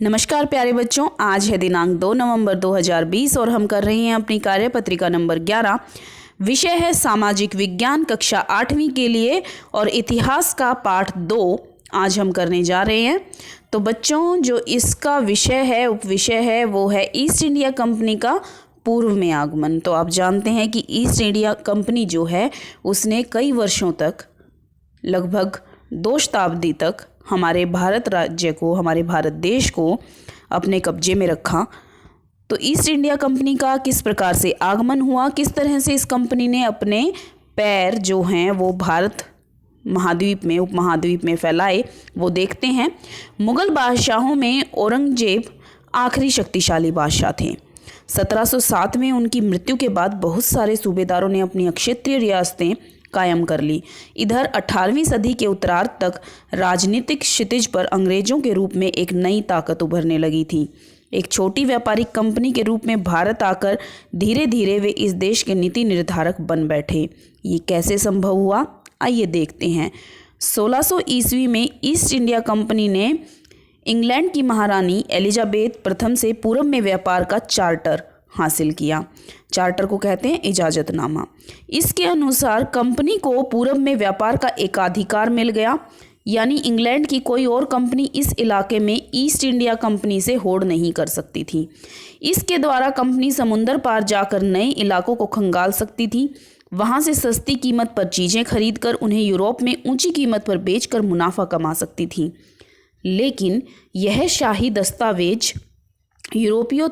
नमस्कार प्यारे बच्चों, आज है दिनांक 2 नवंबर 2020 और हम कर रहे हैं अपनी कार्यपत्रिका नंबर 11। विषय है सामाजिक विज्ञान कक्षा 8वीं के लिए और इतिहास का पाठ 2 आज हम करने जा रहे हैं। तो बच्चों, जो इसका विषय है, उपविषय है, वो है ईस्ट इंडिया कंपनी का पूर्व में आगमन। तो आप जानते हैं कि ईस्ट इंडिया कंपनी जो है उसने कई वर्षों तक, लगभग 2 शताब्दी तक हमारे भारत राज्य को, हमारे भारत देश को अपने कब्जे में रखा। तो ईस्ट इंडिया कंपनी का किस प्रकार से आगमन हुआ, किस तरह से इस कंपनी ने अपने पैर जो हैं वो भारत महाद्वीप में, उपमहाद्वीप में फैलाए, वो देखते हैं। मुग़ल बादशाहों में औरंगजेब आखिरी शक्तिशाली बादशाह थे। 1707 में उनकी मृत्यु के बाद बहुत सारे सूबेदारों ने अपनी क्षेत्रीय रियासतें कायम कर ली। इधर 18वीं सदी के उत्तरार्ध तक राजनीतिक क्षितिज पर अंग्रेजों के रूप में एक नई ताकत उभरने लगी थी। एक छोटी व्यापारिक कंपनी के रूप में भारत आकर धीरे धीरे वे इस देश के नीति निर्धारक बन बैठे। ये कैसे संभव हुआ, आइए देखते हैं। 1600 ईस्वी में ईस्ट इंडिया कंपनी ने इंग्लैंड की महारानी एलिजाबेथ प्रथम से पूरब में व्यापार का चार्टर हासिल किया। चार्टर को कहते हैं इजाज़तनामा। इसके अनुसार कंपनी को पूरब में व्यापार का एकाधिकार मिल गया, यानी इंग्लैंड की कोई और कंपनी इस इलाके में ईस्ट इंडिया कंपनी से होड़ नहीं कर सकती थी। इसके द्वारा कंपनी समुंदर पार जाकर नए इलाकों को खंगाल सकती थी। वहाँ से सस्ती कीमत पर चीज़ें खरीदकर उन्हें यूरोप में ऊंची कीमत पर बेचकर मुनाफा कमा सकती थी। लेकिन यह शाही दस्तावेज यूरोपीय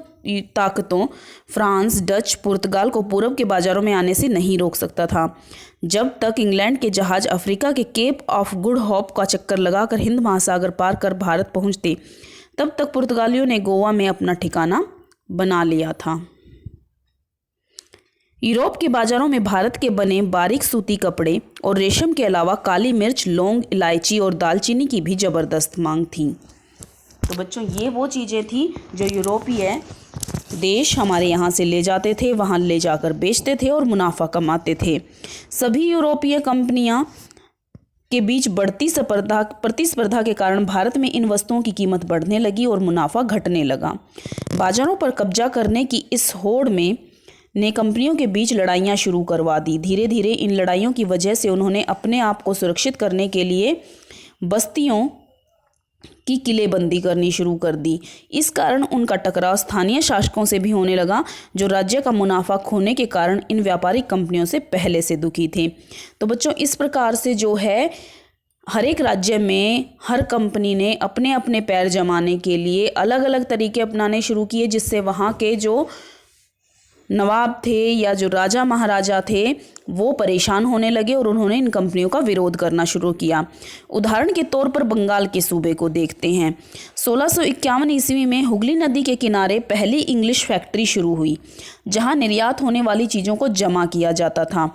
ताकतों फ्रांस, डच, पुर्तगाल को पूरब के बाज़ारों में आने से नहीं रोक सकता था। जब तक इंग्लैंड के जहाज़ अफ्रीका के केप ऑफ गुड होप का चक्कर लगाकर हिंद महासागर पार कर भारत पहुंचते, तब तक पुर्तगालियों ने गोवा में अपना ठिकाना बना लिया था। यूरोप के बाज़ारों में भारत के बने बारीक सूती कपड़े और रेशम के अलावा काली मिर्च, लौंग, इलायची और दालचीनी की भी ज़बरदस्त मांग थी। तो बच्चों, ये वो चीज़ें थी जो यूरोपीय देश हमारे यहाँ से ले जाते थे, वहाँ ले जाकर बेचते थे और मुनाफा कमाते थे। सभी यूरोपीय कंपनियाँ के बीच बढ़ती प्रतिस्पर्धा के कारण भारत में इन वस्तुओं की कीमत बढ़ने लगी और मुनाफा घटने लगा। बाजारों पर कब्जा करने की इस होड़ में ने कंपनियों के बीच लड़ाइयाँ शुरू करवा दी। धीरे धीरे इन लड़ाइयों की वजह से उन्होंने अपने आप को सुरक्षित करने के लिए बस्तियों की किलेबंदी करनी शुरू कर दी। इस कारण उनका टकराव स्थानीय शासकों से भी होने लगा, जो राज्य का मुनाफा खोने के कारण इन व्यापारिक कंपनियों से पहले से दुखी थे। तो बच्चों, इस प्रकार से जो है हर एक राज्य में हर कंपनी ने अपने अपने पैर जमाने के लिए अलग अलग तरीके अपनाने शुरू किए, जिससे वहाँ के जो नवाब थे या जो राजा महाराजा थे वो परेशान होने लगे और उन्होंने इन कंपनियों का विरोध करना शुरू किया। उदाहरण के तौर पर बंगाल के सूबे को देखते हैं। 1651 ईस्वी में हुगली नदी के किनारे पहली इंग्लिश फैक्ट्री शुरू हुई, जहां निर्यात होने वाली चीज़ों को जमा किया जाता था।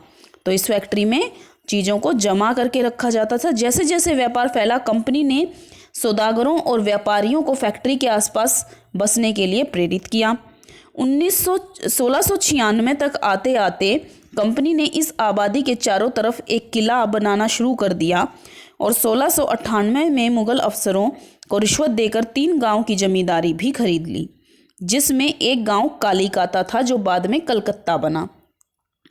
तो इस फैक्ट्री में चीज़ों को जमा करके रखा जाता था। जैसे जैसे व्यापार फैला, कंपनी ने सौदागरों और व्यापारियों को फैक्ट्री के आसपास बसने के लिए प्रेरित किया। 1696 तक आते आते कंपनी ने इस आबादी के चारों तरफ एक किला बनाना शुरू कर दिया और 1698 में मुग़ल अफसरों को रिश्वत देकर 3 गांव की जमींदारी भी खरीद ली, जिसमें एक गांव कालीकाता था जो बाद में कलकत्ता बना।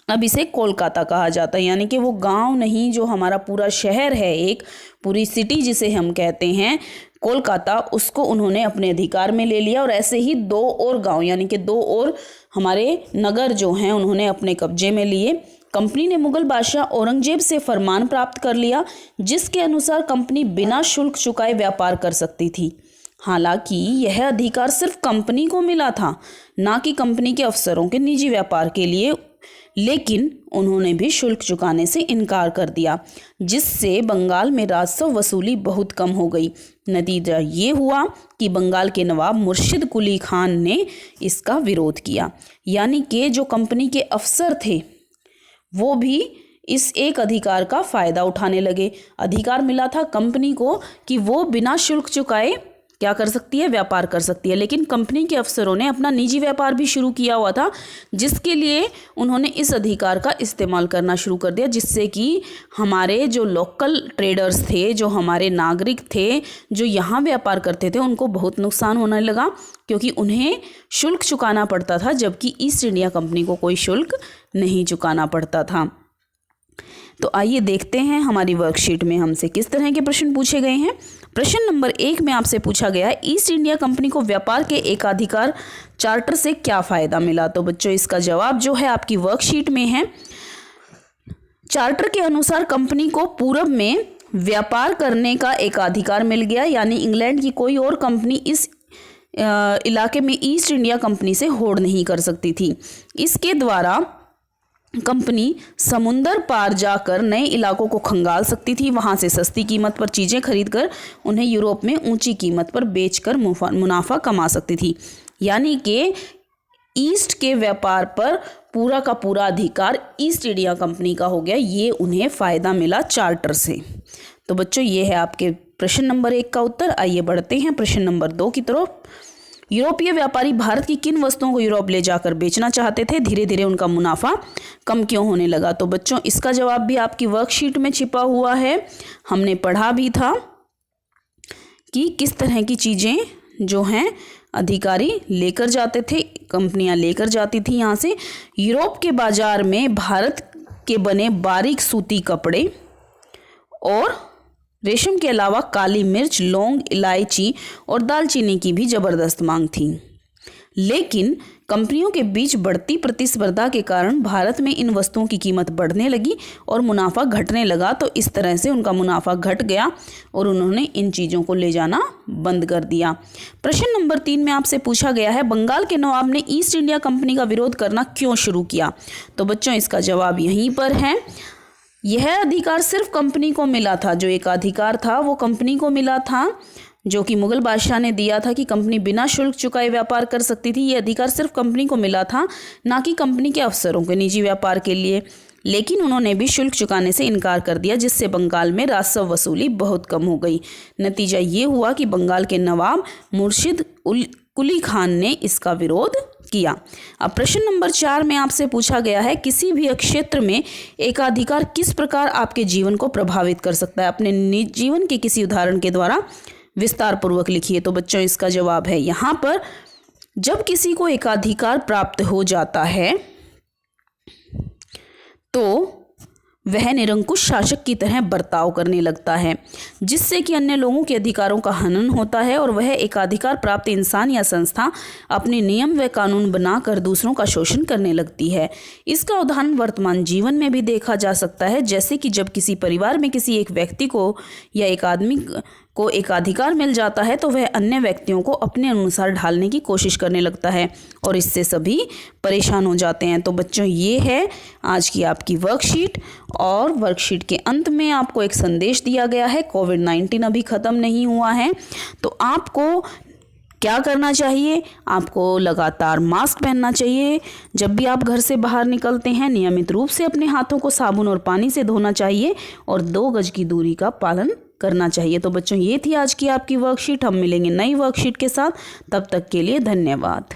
अब इसे कोलकाता कहा जाता है, यानी कि वो गांव नहीं, जो हमारा पूरा शहर है, एक पूरी सिटी जिसे हम कहते हैं कोलकाता, उसको उन्होंने अपने अधिकार में ले लिया। और ऐसे ही 2 और गांव, यानी कि 2 और हमारे नगर जो हैं, उन्होंने अपने कब्जे में लिए। कंपनी ने मुग़ल बादशाह औरंगजेब से फरमान प्राप्त कर लिया, जिसके अनुसार कंपनी बिना शुल्क चुकाए व्यापार कर सकती थी। हालांकि यह अधिकार सिर्फ कंपनी को मिला था, ना कि कंपनी के अफसरों के निजी व्यापार के लिए। लेकिन उन्होंने भी शुल्क चुकाने से इनकार कर दिया, जिससे बंगाल में राजस्व वसूली बहुत कम हो गई। नतीजा ये हुआ कि बंगाल के नवाब मुर्शिद कुली खान ने इसका विरोध किया, यानी कि जो कंपनी के अफसर थे वो भी इस एक अधिकार का फ़ायदा उठाने लगे। अधिकार मिला था कंपनी को कि वो बिना शुल्क चुकाए क्या कर सकती है, व्यापार कर सकती है। लेकिन कंपनी के अफसरों ने अपना निजी व्यापार भी शुरू किया हुआ था, जिसके लिए उन्होंने इस अधिकार का इस्तेमाल करना शुरू कर दिया, जिससे कि हमारे जो लोकल ट्रेडर्स थे, जो हमारे नागरिक थे, जो यहाँ व्यापार करते थे, उनको बहुत नुकसान होने लगा, क्योंकि उन्हें शुल्क चुकाना पड़ता था, जबकि ईस्ट इंडिया कंपनी को कोई शुल्क नहीं चुकाना पड़ता था। तो आइए देखते हैं हमारी वर्कशीट में हमसे किस तरह के प्रश्न पूछे गए हैं। प्रश्न नंबर 1 में आपसे पूछा गया है, ईस्ट इंडिया कंपनी को व्यापार के एकाधिकार चार्टर से क्या फ़ायदा मिला। तो बच्चों इसका जवाब जो है आपकी वर्कशीट में है। चार्टर के अनुसार कंपनी को पूरब में व्यापार करने का एकाधिकार मिल गया, यानी इंग्लैंड की कोई और कंपनी इस इलाके में ईस्ट इंडिया कंपनी से होड़ नहीं कर सकती थी। इसके द्वारा कंपनी समुंदर पार जाकर नए इलाकों को खंगाल सकती थी, वहाँ से सस्ती कीमत पर चीज़ें खरीदकर उन्हें यूरोप में ऊंची कीमत पर बेचकर मुनाफा कमा सकती थी। यानी कि ईस्ट के व्यापार पर पूरा का पूरा अधिकार ईस्ट इंडिया कंपनी का हो गया, ये उन्हें फ़ायदा मिला चार्टर से। तो बच्चों ये है आपके प्रश्न नंबर 1 का उत्तर। आइए बढ़ते हैं प्रश्न नंबर 2 की तरफ। यूरोपीय व्यापारी भारत की किन वस्तुओं को यूरोप ले जाकर बेचना चाहते थे, धीरे धीरे उनका मुनाफा कम क्यों होने लगा। तो बच्चों इसका जवाब भी आपकी वर्कशीट में छिपा हुआ है। हमने पढ़ा भी था कि किस तरह की चीज़ें जो हैं अधिकारी लेकर जाते थे, कंपनियां लेकर जाती थी यहाँ से। यूरोप के बाजार में भारत के बने बारीक सूती कपड़े और रेशम के अलावा काली मिर्च, लौंग, इलायची और दालचीनी की भी ज़बरदस्त मांग थी। लेकिन कंपनियों के बीच बढ़ती प्रतिस्पर्धा के कारण भारत में इन वस्तुओं की कीमत बढ़ने लगी और मुनाफा घटने लगा। तो इस तरह से उनका मुनाफा घट गया और उन्होंने इन चीज़ों को ले जाना बंद कर दिया। प्रश्न नंबर 3 में आपसे पूछा गया है, बंगाल के नवाब ने ईस्ट इंडिया कंपनी का विरोध करना क्यों शुरू किया। तो बच्चों इसका जवाब यहीं पर है। यह अधिकार सिर्फ कंपनी को मिला था, जो एक अधिकार था वो कंपनी को मिला था, जो कि मुगल बादशाह ने दिया था कि कंपनी बिना शुल्क चुकाए व्यापार कर सकती थी। ये अधिकार सिर्फ कंपनी को मिला था, ना कि कंपनी के अफसरों के निजी व्यापार के लिए। लेकिन उन्होंने भी शुल्क चुकाने से इनकार कर दिया, जिससे बंगाल में राजस्व वसूली बहुत कम हो गई। नतीजा ये हुआ कि बंगाल के नवाब मुर्शिद कुली खान ने इसका विरोध किया। अब प्रश्न नंबर 4 में आपसे पूछा गया है, किसी भी क्षेत्र में एकाधिकार किस प्रकार आपके जीवन को प्रभावित कर सकता है। अपने जीवन के किसी उदाहरण के द्वारा विस्तार पूर्वक लिखिए। तो बच्चों इसका जवाब है यहाँ पर, जब किसी को एकाधिकार प्राप्त हो जाता है तो वह निरंकुश शासक की तरह बर्ताव करने लगता है, जिससे कि अन्य लोगों के अधिकारों का हनन होता है और वह एकाधिकार प्राप्त इंसान या संस्था अपने नियम व कानून बनाकर दूसरों का शोषण करने लगती है। इसका उदाहरण वर्तमान जीवन में भी देखा जा सकता है, जैसे कि जब किसी परिवार में किसी एक व्यक्ति को या एक आदमी को एकाधिकार मिल जाता है तो वह अन्य व्यक्तियों को अपने अनुसार ढालने की कोशिश करने लगता है और इससे सभी परेशान हो जाते हैं। तो बच्चों ये है आज की आपकी वर्कशीट, और वर्कशीट के अंत में आपको एक संदेश दिया गया है, कोविड-19 अभी ख़त्म नहीं हुआ है, तो आपको क्या करना चाहिए, आपको लगातार मास्क पहनना चाहिए। जब भी आप घर से बाहर निकलते हैं नियमित रूप से अपने हाथों को साबुन और पानी से धोना चाहिए और 2 गज की दूरी का पालन करना चाहिए। तो बच्चों ये थी आज की आपकी वर्कशीट। हम मिलेंगे नई वर्कशीट के साथ, तब तक के लिए धन्यवाद।